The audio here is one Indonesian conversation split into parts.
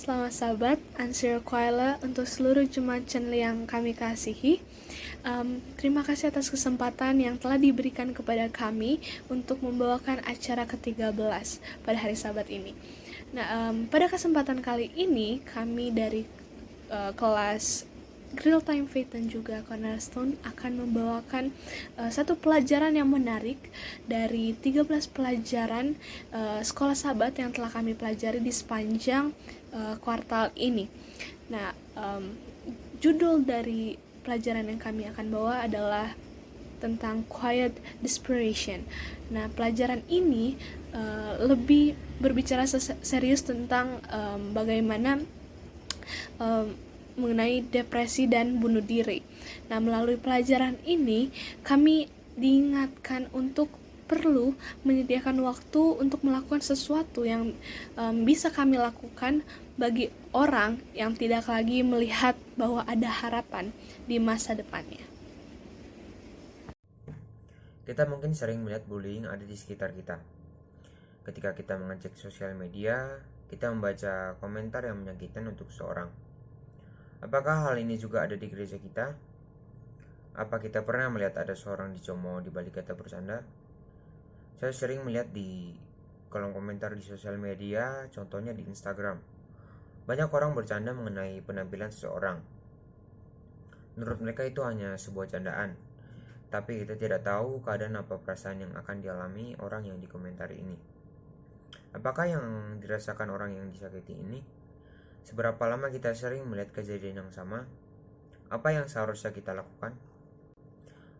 selamat sahabat, Ansir Kuala untuk seluruh jemaat channel yang kami kasihi. Terima kasih atas kesempatan yang telah diberikan kepada kami untuk membawakan acara ke-13 pada hari Sabat ini. Nah, pada kesempatan kali ini kami dari kelas Real Time Faith dan juga Cornerstone akan membawakan satu pelajaran yang menarik dari 13 pelajaran sekolah sahabat yang telah kami pelajari di sepanjang kuartal ini. Nah, judul dari pelajaran yang kami akan bawa adalah tentang Quiet Desperation. Nah, pelajaran ini lebih berbicara serius tentang bagaimana mengenai depresi dan bunuh diri. Nah, melalui pelajaran ini kami diingatkan untuk perlu menyediakan waktu untuk melakukan sesuatu yang bisa kami lakukan bagi orang yang tidak lagi melihat bahwa ada harapan di masa depannya. Kita mungkin sering melihat bullying ada di sekitar kita. Ketika kita mengecek sosial media, kita membaca komentar yang menyakitkan untuk seseorang. Apakah hal ini juga ada di gereja kita? Apa kita pernah melihat ada seorang dicemooh di balik kata bercanda? Saya sering melihat di kolom komentar di sosial media, contohnya di Instagram. Banyak orang bercanda mengenai penampilan seseorang. Menurut mereka itu hanya sebuah candaan. Tapi kita tidak tahu keadaan apa perasaan yang akan dialami orang yang dikomentari ini. Apakah yang dirasakan orang yang disakiti ini? Seberapa lama kita sering melihat kejadian yang sama? Apa yang seharusnya kita lakukan?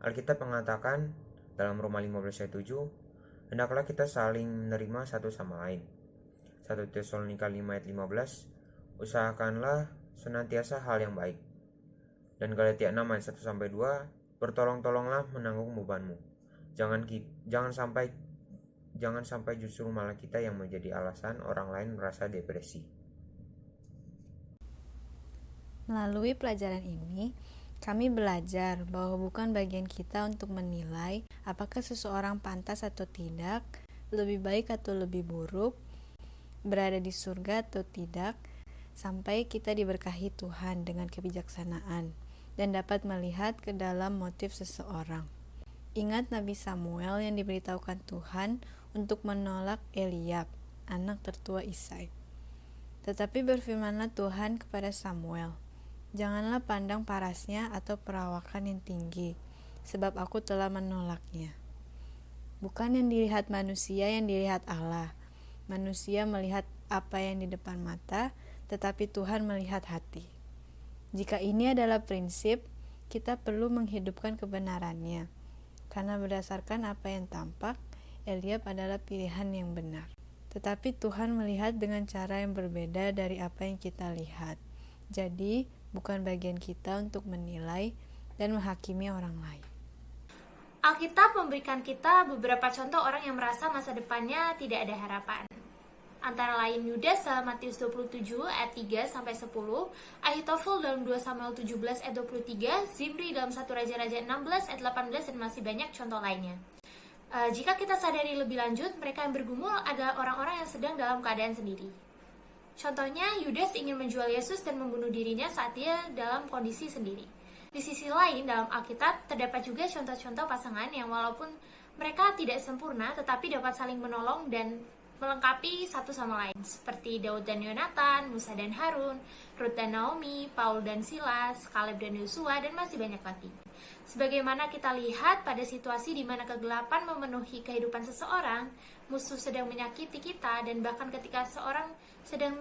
Alkitab mengatakan dalam Roma 15 ayat 7, hendaklah kita saling menerima satu sama lain. 1 Tesalonika 5 ayat 15, usahakanlah senantiasa hal yang baik. Dan Galatia 6 ayat 1 sampai 2, bertolong-tolonglah menanggung bebanmu. Jangan sampai justru malah kita yang menjadi alasan orang lain merasa depresi. Melalui pelajaran ini, kami belajar bahwa bukan bagian kita untuk menilai apakah seseorang pantas atau tidak, lebih baik atau lebih buruk, berada di surga atau tidak, sampai kita diberkahi Tuhan dengan kebijaksanaan dan dapat melihat ke dalam motif seseorang. Ingat Nabi Samuel yang diberitahukan Tuhan untuk menolak Eliab, anak tertua Isai. Tetapi berfirmanlah Tuhan kepada Samuel, janganlah pandang parasnya atau perawakan yang tinggi, sebab aku telah menolaknya. Bukan yang dilihat manusia yang dilihat Allah. Manusia melihat apa yang di depan mata, tetapi Tuhan melihat hati. Jika ini adalah prinsip, kita perlu menghidupkan kebenarannya. Karena berdasarkan apa yang tampak, Eliab adalah pilihan yang benar. Tetapi Tuhan melihat dengan cara yang berbeda dari apa yang kita lihat. Jadi, bukan bagian kita untuk menilai dan menghakimi orang lain. Alkitab memberikan kita beberapa contoh orang yang merasa masa depannya tidak ada harapan. Antara lain Yudas dalam Matius 27 ayat 3 sampai 10, Ahitofel dalam 2 Samuel 17 ayat 23, Zimri dalam 1 Raja-Raja 16 ayat 18 dan masih banyak contoh lainnya. Jika kita sadari lebih lanjut, mereka yang bergumul adalah orang-orang yang sedang dalam keadaan sendiri. Contohnya, Yudas ingin menjual Yesus dan membunuh dirinya saat dia dalam kondisi sendiri. Di sisi lain, dalam Alkitab, terdapat juga contoh-contoh pasangan yang walaupun mereka tidak sempurna, tetapi dapat saling menolong dan melengkapi satu sama lain. Seperti Daud dan Yonatan, Musa dan Harun, Ruth dan Naomi, Paul dan Silas, Kaleb dan Yosua, dan masih banyak lagi. Sebagaimana kita lihat pada situasi di mana kegelapan memenuhi kehidupan seseorang, musuh sedang menyakiti kita, dan bahkan ketika seorang sedang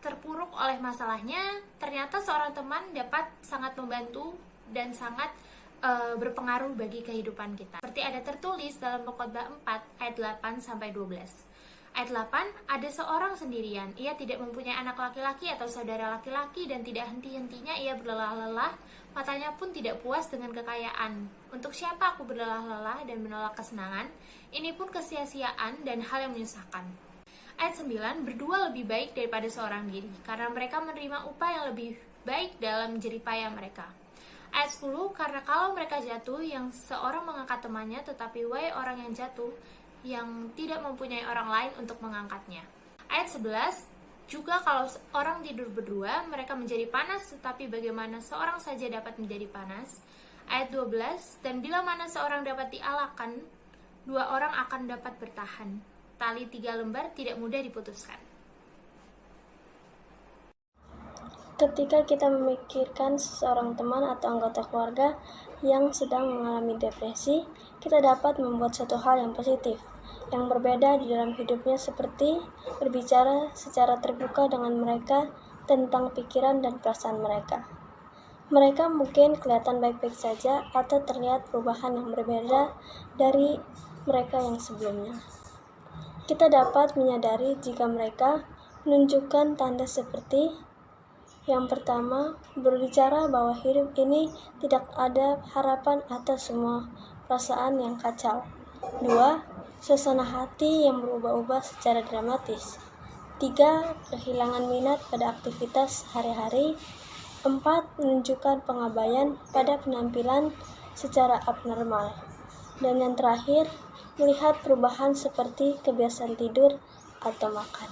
terpuruk oleh masalahnya, ternyata seorang teman dapat sangat membantu dan sangat berpengaruh bagi kehidupan kita. Seperti ada tertulis dalam Pengkhotbah 4 ayat 8 sampai 12. Ayat 8, ada seorang sendirian, ia tidak mempunyai anak laki-laki atau saudara laki-laki dan tidak henti-hentinya ia berlelah-lelah, matanya pun tidak puas dengan kekayaan. Untuk siapa aku berlelah-lelah dan menolak kesenangan? Ini pun kesia-siaan dan hal yang menyusahkan. Ayat 9, berdua lebih baik daripada seorang diri, karena mereka menerima upah yang lebih baik dalam jeripaya mereka. Ayat 10, karena kalau mereka jatuh, yang seorang mengangkat temannya, tetapi wahai orang yang jatuh, yang tidak mempunyai orang lain untuk mengangkatnya. Ayat 11, Juga kalau orang tidur berdua, mereka menjadi panas, tetapi bagaimana seorang saja dapat menjadi panas? Ayat 12, dan bila mana seorang dapat dialakan, 2 orang akan dapat bertahan. Tali 3 lembar tidak mudah diputuskan. Ketika kita memikirkan seseorang teman atau anggota keluarga yang sedang mengalami depresi, kita dapat membuat suatu hal yang positif, yang berbeda di dalam hidupnya, seperti berbicara secara terbuka dengan mereka tentang pikiran dan perasaan mereka. Mereka mungkin kelihatan baik-baik saja atau terlihat perubahan yang berbeda dari mereka yang sebelumnya. Kita dapat menyadari jika mereka menunjukkan tanda seperti: yang pertama, berbicara bahwa hidup ini tidak ada harapan atas semua perasaan yang kacau. 2. Suasana hati yang berubah-ubah secara dramatis. 3. Kehilangan minat pada aktivitas hari-hari. 4. Menunjukkan pengabaian pada penampilan secara abnormal. Dan yang terakhir, melihat perubahan seperti kebiasaan tidur atau makan.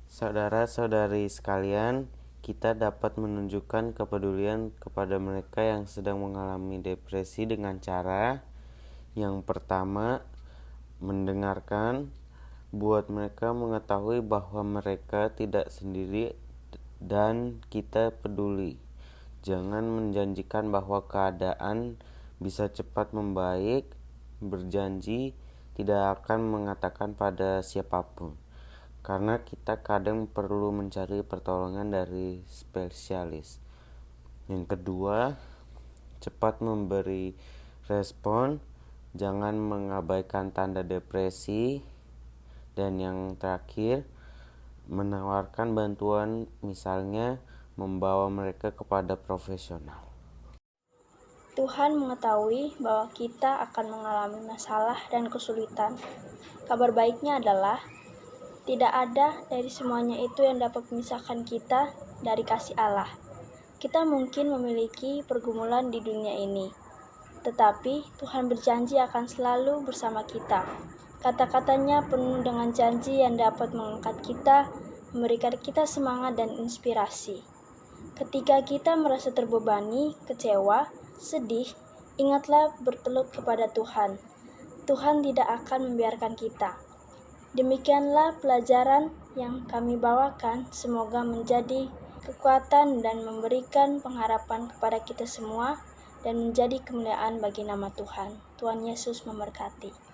Saudara-saudari sekalian, kita dapat menunjukkan kepedulian kepada mereka yang sedang mengalami depresi dengan cara yang pertama, mendengarkan, buat mereka mengetahui bahwa mereka tidak sendiri dan kita peduli. Jangan menjanjikan bahwa keadaan bisa cepat membaik, berjanji tidak akan mengatakan pada siapapun. Karena kita kadang perlu mencari pertolongan dari spesialis. Yang kedua, cepat memberi respon, jangan mengabaikan tanda depresi. Dan yang terakhir, menawarkan bantuan, misalnya membawa mereka kepada profesional. Tuhan mengetahui bahwa kita akan mengalami masalah dan kesulitan. Kabar baiknya adalah tidak ada dari semuanya itu yang dapat memisahkan kita dari kasih Allah. Kita mungkin memiliki pergumulan di dunia ini, tetapi Tuhan berjanji akan selalu bersama kita. Kata-katanya penuh dengan janji yang dapat mengangkat kita, memberikan kita semangat dan inspirasi. Ketika kita merasa terbebani, kecewa, sedih, ingatlah bertelut kepada Tuhan. Tuhan tidak akan membiarkan kita. Demikianlah pelajaran yang kami bawakan, semoga menjadi kekuatan dan memberikan pengharapan kepada kita semua dan menjadi kemuliaan bagi nama Tuhan. Tuhan Yesus memberkati.